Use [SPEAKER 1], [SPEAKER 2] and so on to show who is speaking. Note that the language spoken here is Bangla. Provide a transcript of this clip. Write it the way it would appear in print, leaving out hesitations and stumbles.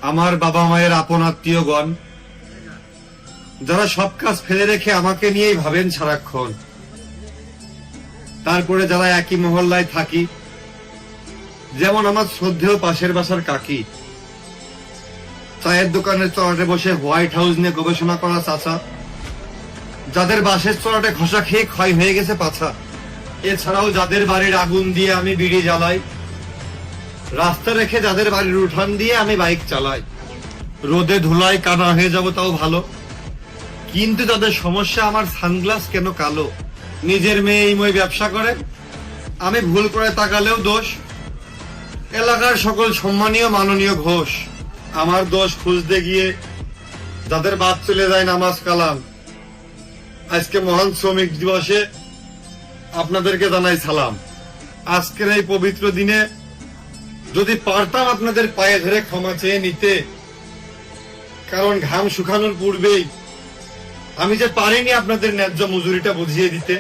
[SPEAKER 1] আমার বাবা মায়ের আপন আত্মীয়গণ, যারা সব কাজ ফেলে রেখে আমাকে নিয়েই ভাবেন সারাক্ষণ। তারপরে যারা একই মহল্লায় থাকি, যেমন আমার শ্রদ্ধেয় পাশের বাসার কাকি, চায়ের দোকানের চড়াটে বসে হোয়াইট হাউস নিয়ে গবেষণা করা চাচা, যাদের বাসের চড়াটে ঘষা খেয়ে ক্ষয় হয়ে গেছে পাছা, এছাড়াও যাদের বাড়ির আগুন দিয়ে আমি বিড়ি জ্বালাই, রাস্তা রেখে যাদের বাড়ির উঠান দিয়ে আমি বাইক চালাই। রোদে ধুলায় কানা হয়ে যাব তাও ভালো, কিন্তু তাদের সমস্যা আমার সানগ্লাস কেন কালো। নিজের মেয়ে এই মই ব্যবসা করে, আমি ভুল করে তাকালেও দোষ। এলাকার সকল সম্মানীয় মাননীয় ঘোষ, আমার দোষ খুঁজতে গিয়ে যাদের বাদ চলে যায় নামাজ কালাম, আজকে মহান শ্রমিক দিবসে আপনাদেরকে জানাই সালাম। আজকের এই পবিত্র দিনে যদি পারতাম আপনাদের পায়ে ধরে ক্ষমা চেয়ে নিতে, কারণ ঘাম শুকানোর পূর্বেই আমি যে পারিনি আপনাদের ন্যায্য মজুরিটা বুঝিয়ে দিতে।